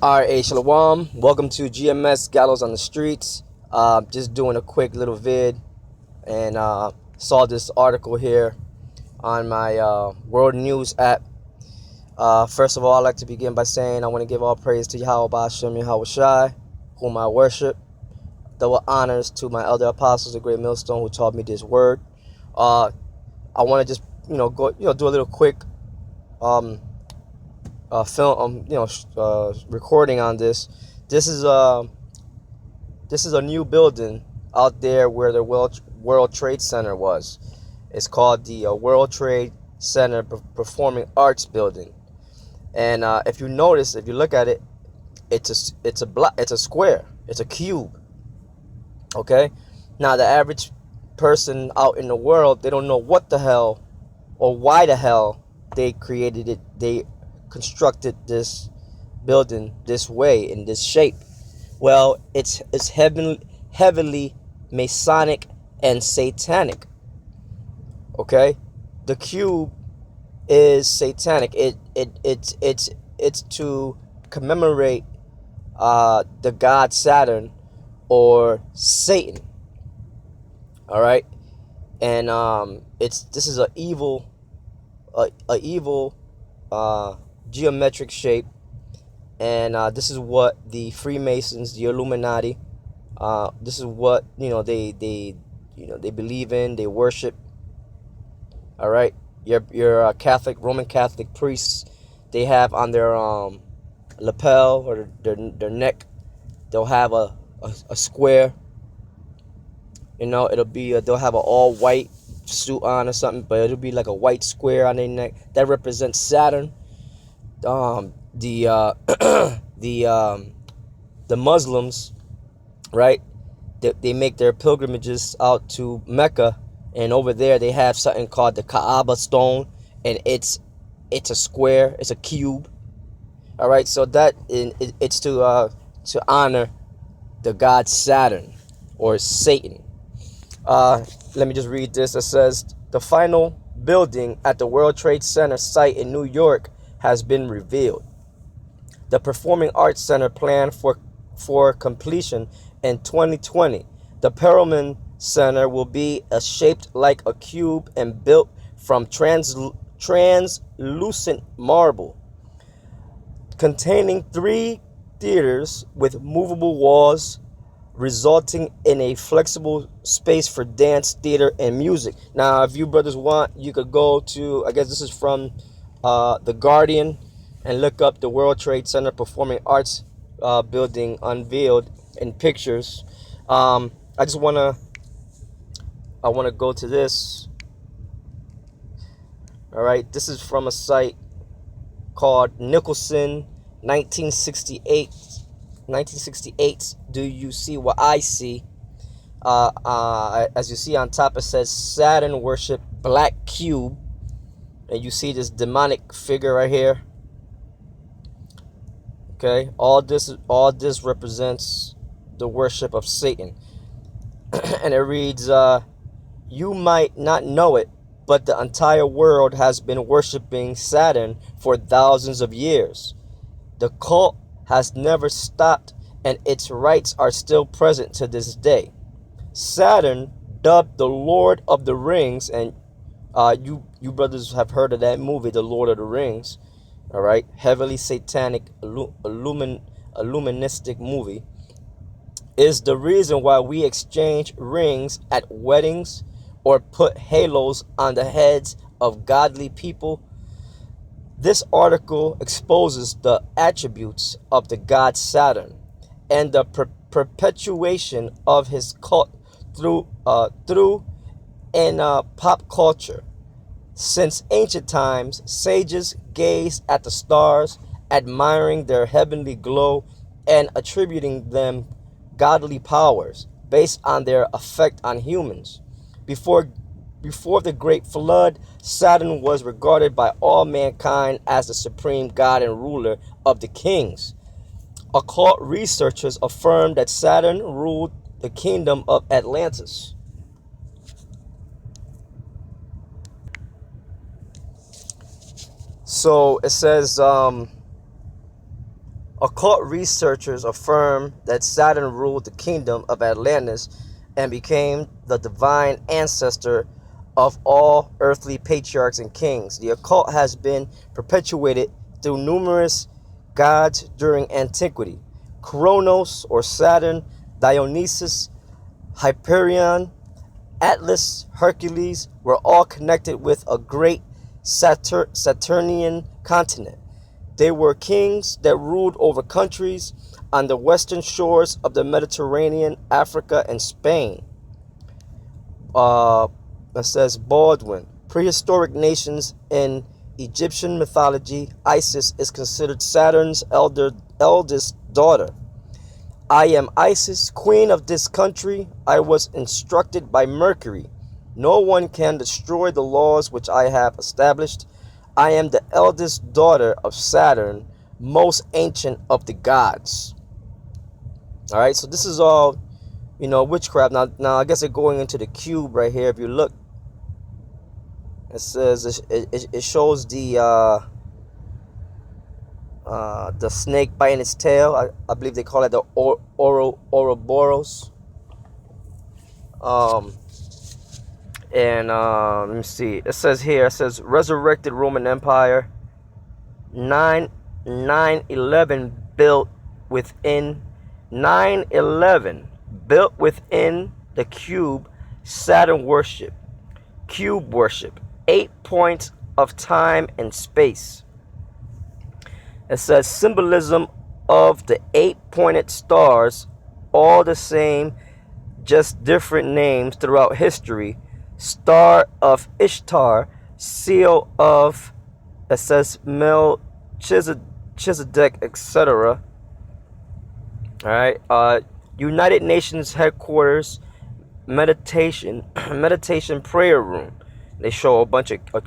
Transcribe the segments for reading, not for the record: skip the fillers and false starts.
Alright, Shalom. Welcome to GMS Gallows on the Streets. Just doing a quick little vid, and saw this article here on my World News app. First of all, I'd like to begin by saying I want to give all praise to Yahweh Ba'Shem Yahweh Shai, whom I worship. Double honors to my elder apostles, the great millstone, who taught me this word. I want to just go do a little quick film recording on this. This is a new building out there where the World Trade Center was. It's called the World Trade Center Performing Arts Building. And if you notice, if you look at it, it's a square, it's a cube. Okay, now the average person out in the world, they don't know what the hell or why the hell they created it. They constructed this building this way, in this shape. Well, it's heavily Masonic and Satanic. Okay, the cube is Satanic. It's to commemorate the god Saturn, or Satan. All right, and this is a evil geometric shape, and this is what the Freemasons, the Illuminati, this is what they believe in, they worship. All right, your Catholic, Roman Catholic priests, they have on their lapel or their neck, they'll have a square. It'll be they'll have an all white suit on or something, but it'll be like a white square on their neck that represents Saturn. The Muslims, right? They make their pilgrimages out to Mecca, and over there they have something called the Kaaba stone, and it's a square, it's a cube. All right, so it's to honor the god Saturn, or Satan. Let me just read this. It says the final building at the World Trade Center site in New York has been revealed. The Performing Arts Center planned for completion in 2020. The Perelman Center will be shaped like a cube and built from translucent marble, containing 3 theaters with movable walls, resulting in a flexible space for dance, theater, and music. Now, if you brothers want, you could go to, I guess this is from The Guardian, and look up the World Trade Center Performing Arts building unveiled in pictures. I want to go to this. All right, this is from a site called Nicholson 1968. Do you see what I see? As you see on top, it says Saturn worship black cube, and you see this demonic figure right here. Okay, all this represents the worship of Satan. And it reads, you might not know it, but the entire world has been worshiping Saturn for thousands of years. The cult has never stopped, and its rites are still present to this day. Saturn, dubbed the Lord of the Rings, and you brothers have heard of that movie, The Lord of the Rings. All right, heavily satanic, illuministic movie, is the reason why we exchange rings at weddings or put halos on the heads of godly people. This article exposes the attributes of the god Saturn and the perpetuation of his cult through pop culture. Since ancient times, sages gazed at the stars, admiring their heavenly glow and attributing them godly powers based on their effect on humans. Before the Great Flood, Saturn was regarded by all mankind as the supreme god and ruler of the kings. Occult researchers affirm that Saturn ruled the kingdom of Atlantis. So it says Occult researchers affirm that Saturn ruled the kingdom of Atlantis and became the divine ancestor of all earthly patriarchs and kings. The occult has been perpetuated through numerous gods during antiquity. Kronos or Saturn, Dionysus, Hyperion, Atlas, Hercules were all connected with a great Saturnian continent. They were kings that ruled over countries on the western shores of the Mediterranean, Africa, and Spain. It says Baldwin. Prehistoric nations in Egyptian mythology, Isis is considered Saturn's eldest daughter. I am Isis, queen of this country. I was instructed by Mercury. No one can destroy the laws which I have established. I am the eldest daughter of Saturn, most ancient of the gods. All right, so this is all, witchcraft. Now I guess they're going into the cube right here. If you look, it says it shows the snake biting its tail. I believe they call it the Ouroboros. And let me see. It says here. It says resurrected Roman Empire. 9/11 built within 9/11 built within the cube. Saturn worship. Cube worship. 8 points of time and space. It says symbolism of the 8-pointed stars, all the same, just different names throughout history. Star of Ishtar, seal of, it says Melchizedek, etc. All right. United Nations headquarters, meditation prayer room. They show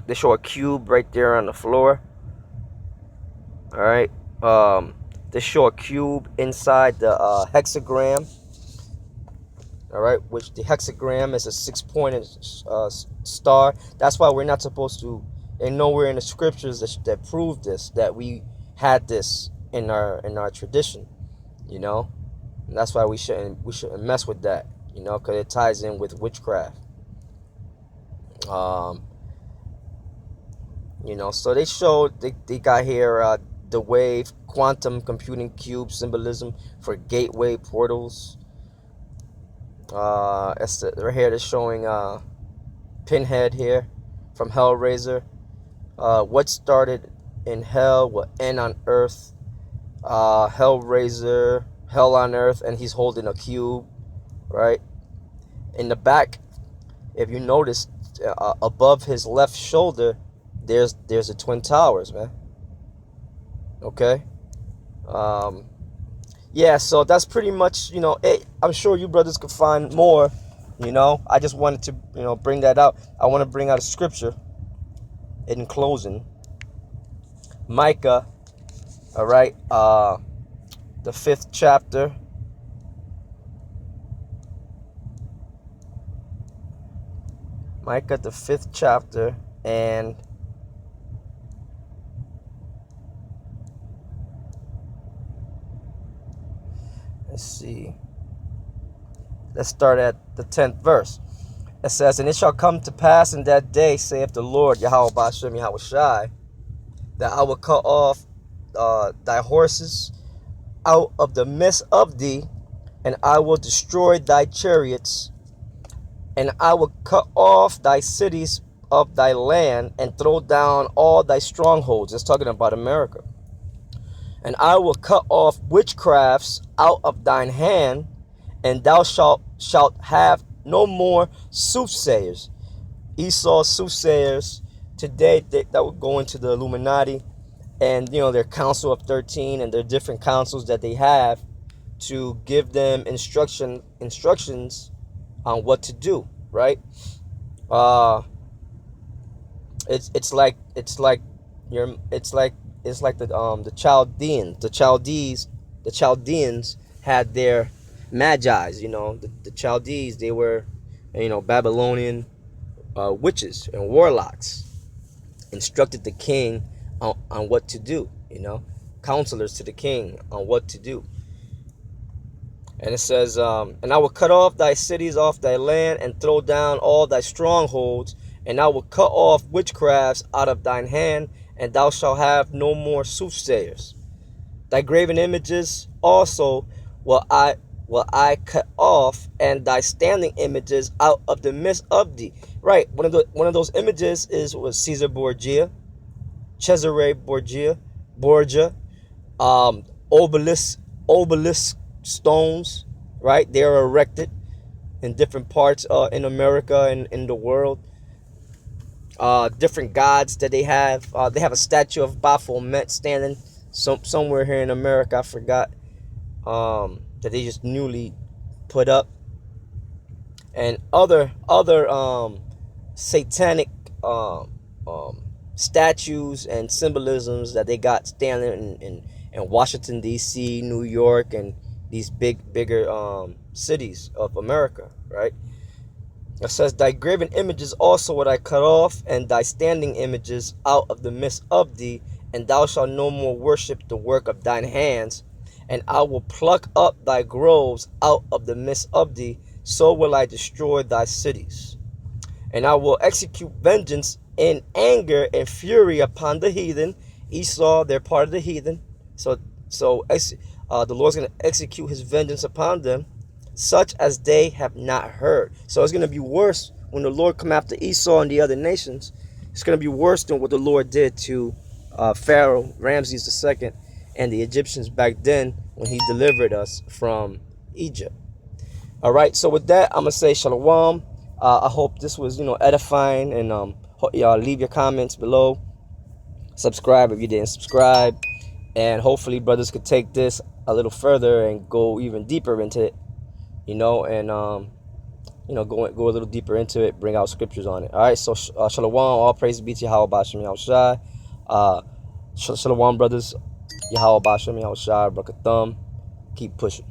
they show a cube right there on the floor. All right. They show a cube inside the hexagram. All right, which the hexagram is a 6-pointed star. That's why we're not supposed to. And nowhere in the scriptures that prove this, that we had this in our tradition. And that's why we shouldn't mess with that. Because it ties in with witchcraft. So they showed they got here the wave, quantum computing cube symbolism for gateway portals. Right here they're showing Pinhead here from Hellraiser. What started in hell will end on earth. Hellraiser, hell on earth, and he's holding a cube, right? In the back, if you notice, above his left shoulder, there's the Twin Towers, man. Okay. Yeah, so that's pretty much, I'm sure you brothers could find more, I just wanted to, bring that out. I want to bring out a scripture in closing. Micah, all right, the 5th chapter. Micah, the 5th chapter, and let's see. Let's start at the 10th verse. It says, and it shall come to pass in that day, saith the Lord, Yahweh Ba'ashem Yahweh Shai, that I will cut off thy horses out of the midst of thee, and I will destroy thy chariots, and I will cut off thy cities of thy land, and throw down all thy strongholds. It's talking about America. And I will cut off witchcrafts out of thine hand, and thou shalt have no more soothsayers. Esau's soothsayers today, that would go into the Illuminati, and their Council of 13 and their different councils that they have to give them instructions on what to do, right? It's like the Chaldeans had their Magi's. The Chaldees, they were Babylonian witches and warlocks, instructed the king on what to do, counselors to the king on what to do. And it says, and I will cut off thy cities off thy land, and throw down all thy strongholds, and I will cut off witchcrafts out of thine hand, and thou shalt have no more soothsayers. Thy graven images also will I cut off, and thy standing images out of the midst of thee. Right, one of those images was Caesar Borgia, Cesare Borgia, um, obelisk stones. Right, they are erected in different parts in America and in the world. Different gods that they have. They have a statue of Baphomet standing somewhere here in America. I forgot. That they just newly put up, and other satanic statues and symbolisms that they got standing in Washington D.C., New York, and these bigger cities of America. Right. It says, thy graven images also would I cut off, and thy standing images out of the midst of thee, and thou shalt no more worship the work of thine hands. And I will pluck up thy groves out of the midst of thee, so will I destroy thy cities. And I will execute vengeance in anger and fury upon the heathen. Esau, they're part of the heathen. So the Lord's going to execute his vengeance upon them, such as they have not heard. So it's going to be worse when the Lord come after Esau and the other nations. It's going to be worse than what the Lord did to Pharaoh, Ramses II, and the Egyptians back then when he delivered us from Egypt. All right, so with that, I'm going to say shalom. I hope this was, edifying, and y'all leave your comments below. Subscribe if you didn't subscribe, and hopefully brothers could take this a little further and go even deeper into it, and go a little deeper into it, bring out scriptures on it. All right, so shalom, all praise be to Yahweh Bashem Yahushai. Shalom, brothers. Yahweh Bashem Yahushai, Brakathum. Keep pushing.